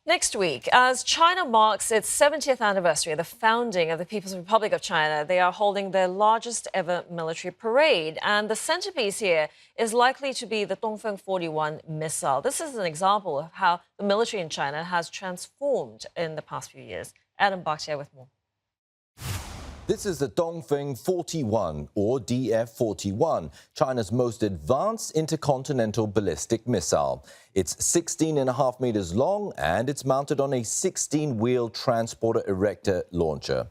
Next week, as China marks its 70th anniversary of the founding of the People's Republic of China, they are holding their largest ever military parade. And the centerpiece here is likely to be the Dongfeng-41 missile. This is an example of how the military in China has transformed in the past few years. Adam Bakhtiar with more. This is the Dongfeng-41, or DF-41, China's most advanced intercontinental ballistic missile. It's 16.5 meters long, and it's mounted on a 16-wheel transporter erector launcher.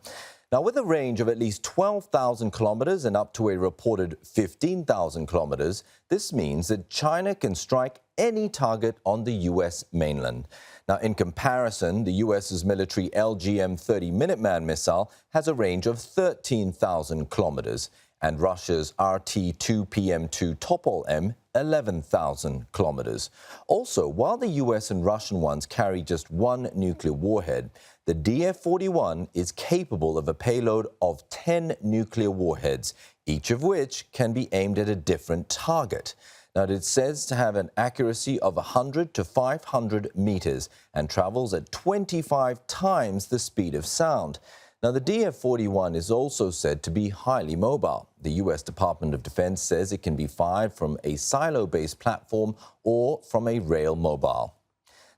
Now, with a range of at least 12,000 kilometers and up to a reported 15,000 kilometers, this means that China can strike any target on the U.S. mainland. Now, in comparison, the U.S.'s military LGM-30 Minuteman missile has a range of 13,000 kilometers, and Russia's RT-2PM2 Topol-M 11,000 kilometers. Also, while the U.S. and Russian ones carry just one nuclear warhead, the DF-41 is capable of a payload of 10 nuclear warheads, each of which can be aimed at a different target. Now, it says to have an accuracy of 100 to 500 meters and travels at 25 times the speed of sound. Now, the DF-41 is also said to be highly mobile. The U.S. Department of Defense says it can be fired from a silo-based platform or from a rail mobile.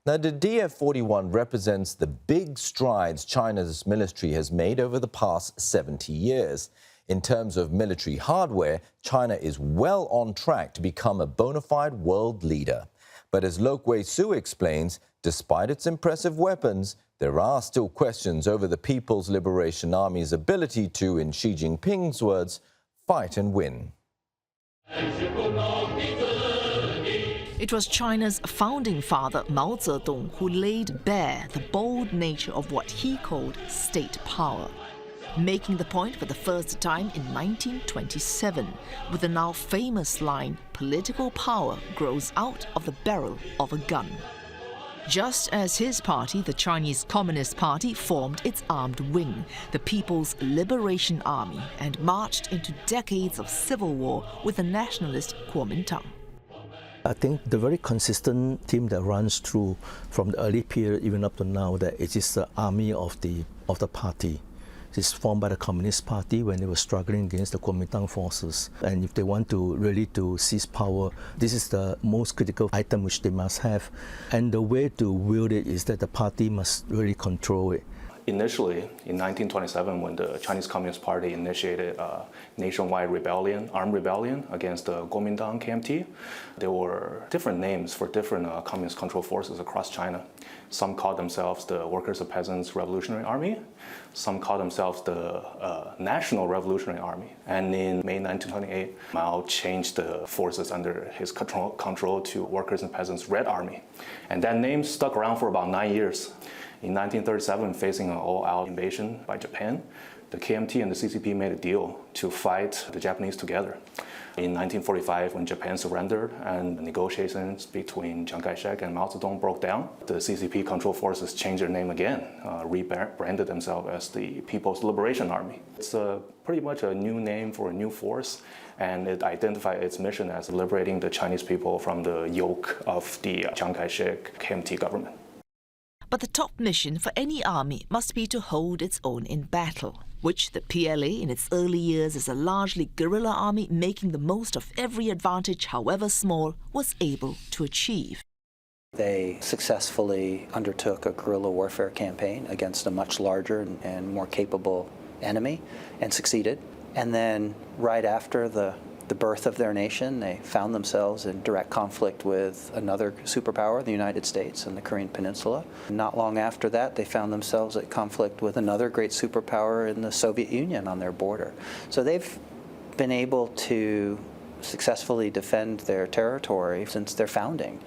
Now, the DF-41 represents the big strides China's military has made over the past 70 years. In terms of military hardware, China is well on track to become a bona fide world leader. But as Loke explains, despite its impressive weapons, there are still questions over the People's Liberation Army's ability to, in Xi Jinping's words, fight and win. It was China's founding father, Mao Zedong, who laid bare the bold nature of what he called state power, making the point for the first time in 1927 with the now famous line, "Political power grows out of the barrel of a gun." Just as his party, the Chinese Communist Party, formed its armed wing, the People's Liberation Army, and marched into decades of civil war with the nationalist Kuomintang. I think the very consistent theme that runs through from the early period even up to now, that it is the army of the party. It's formed by the Communist Party when they were struggling against the Kuomintang forces. And if they want to really seize power, this is the most critical item which they must have. And the way to wield it is that the party must really control it. Initially, in 1927, when the Chinese Communist Party initiated a nationwide rebellion, armed rebellion against the Kuomintang KMT, there were different names for different communist control forces across China. Some called themselves the Workers' and Peasants' Revolutionary Army. Some called themselves the National Revolutionary Army. And in May 1928, Mao changed the forces under his control to Workers' and Peasants' Red Army. And that name stuck around for about 9 years. In 1937, facing an all-out invasion by Japan, the KMT and the CCP made a deal to fight the Japanese together. In 1945, when Japan surrendered and the negotiations between Chiang Kai-shek and Mao Zedong broke down, the CCP control forces changed their name again, rebranded themselves as the People's Liberation Army. It's pretty much a new name for a new force, and it identified its mission as liberating the Chinese people from the yoke of the Chiang Kai-shek KMT government. But the top mission for any army must be to hold its own in battle, which the PLA in its early years as a largely guerrilla army making the most of every advantage, however small, was able to achieve. They successfully undertook a guerrilla warfare campaign against a much larger and more capable enemy and succeeded. And then right after the birth of their nation, they found themselves in direct conflict with another superpower, the United States and the Korean Peninsula. Not long after that, they found themselves at conflict with another great superpower in the Soviet Union on their border. So they've been able to successfully defend their territory since their founding.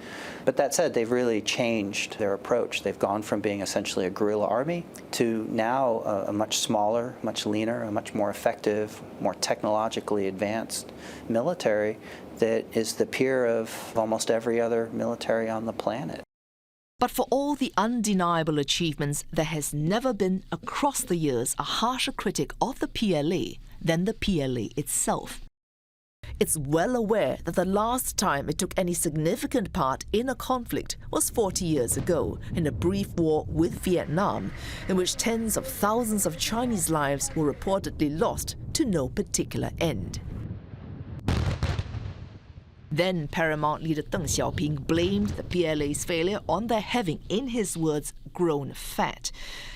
But that said, they've really changed their approach. They've gone from being essentially a guerrilla army to now a much smaller, much leaner, a much more effective, more technologically advanced military that is the peer of almost every other military on the planet. But for all the undeniable achievements, there has never been, across the years, a harsher critic of the PLA than the PLA itself. it's well aware that the last time it took any significant part in a conflict was 40 years ago in a brief war with Vietnam, in which tens of thousands of Chinese lives were reportedly lost to no particular end. Then Paramount leader Deng Xiaoping blamed the PLA's failure on their having, in his words, grown fat,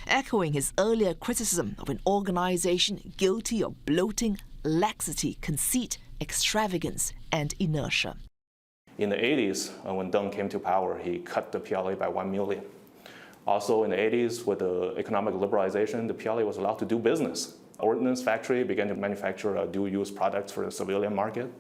echoing his earlier criticism of an organization guilty of bloating, laxity, conceit, extravagance, and inertia. In the 80s, when Deng came to power, he cut the PLA by 1 million. Also in the 80s, with the economic liberalization, the PLA was allowed to do business. Ordnance factory began to manufacture dual-use products for the civilian market.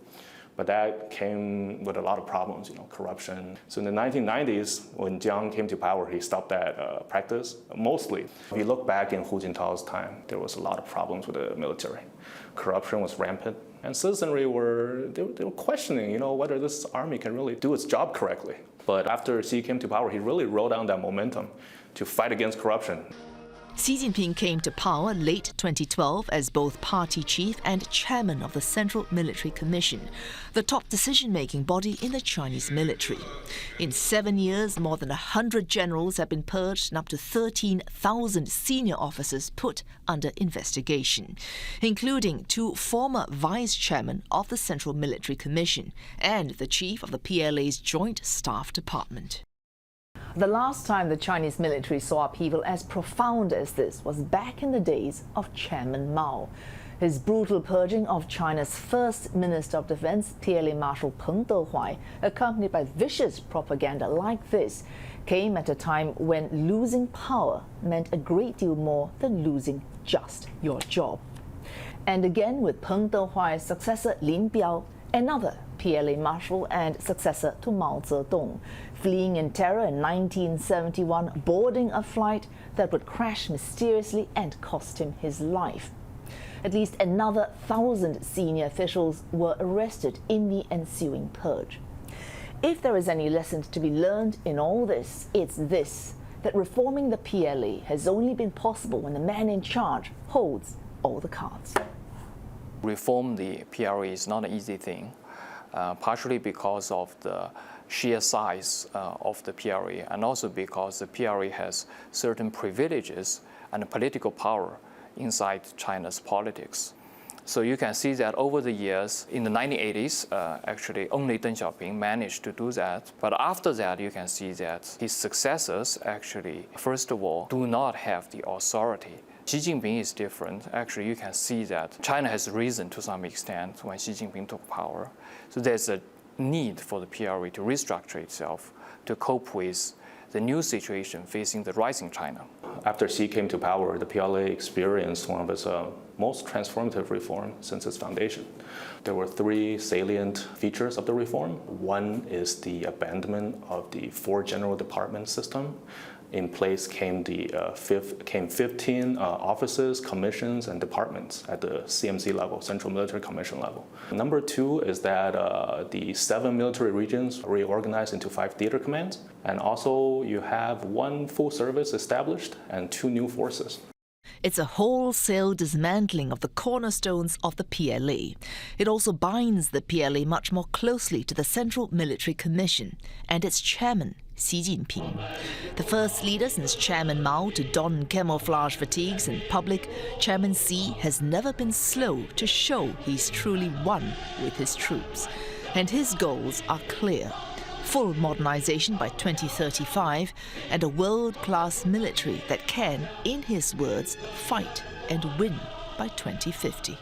But that came with a lot of problems, corruption. So in the 1990s, when Jiang came to power, he stopped that practice, mostly. If you look back in Hu Jintao's time, there was a lot of problems with the military. Corruption was rampant, and citizenry were questioning, whether this army can really do its job correctly. But after Xi came to power, he really rode down that momentum to fight against corruption. Xi Jinping came to power late 2012 as both party chief and chairman of the Central Military Commission, the top decision-making body in the Chinese military. In 7 years, more than 100 generals have been purged and up to 13,000 senior officers put under investigation, including 2 former vice-chairmen of the Central Military Commission and the chief of the PLA's Joint Staff Department. The last time the Chinese military saw upheaval as profound as this was back in the days of Chairman Mao. His brutal purging of China's first Minister of Defense, PLA Marshal Peng Dehuai, accompanied by vicious propaganda like this, came at a time when losing power meant a great deal more than losing just your job. And again with Peng Dehuai's successor Lin Biao, another PLA marshal and successor to Mao Zedong, fleeing in terror in 1971, boarding a flight that would crash mysteriously and cost him his life. At least another 1,000 senior officials were arrested in the ensuing purge. If there is any lesson to be learned in all this, it's this, that reforming the PLA has only been possible when the man in charge holds all the cards. Reform the PLA is not an easy thing, partially because of the sheer size of the PLA, and also because the PLA has certain privileges and political power inside China's politics. So you can see that over the years, in the 1980s, actually only Deng Xiaoping managed to do that. But after that, you can see that his successors actually, first of all, do not have the authority. Xi Jinping is different. Actually, you can see that China has risen to some extent when Xi Jinping took power. So there's a need for the PLA to restructure itself to cope with the new situation facing the rising China. After Xi came to power, the PLA experienced one of its most transformative reforms since its foundation. There were 3 salient features of the reform. One is the abandonment of the 4 general department system. In place came 15 offices, commissions, and departments at the CMC level, Central Military Commission level. Number 2 is that the 7 military regions are reorganized into 5 theater commands. And also you have 1 full service established and 2 new forces. It's a wholesale dismantling of the cornerstones of the PLA. It also binds the PLA much more closely to the Central Military Commission and its chairman, Xi Jinping. The first leader since Chairman Mao to don camouflage fatigues in public, Chairman Xi has never been slow to show he's truly one with his troops. And his goals are clear: full modernization by 2035 and a world-class military that can, in his words, fight and win by 2050.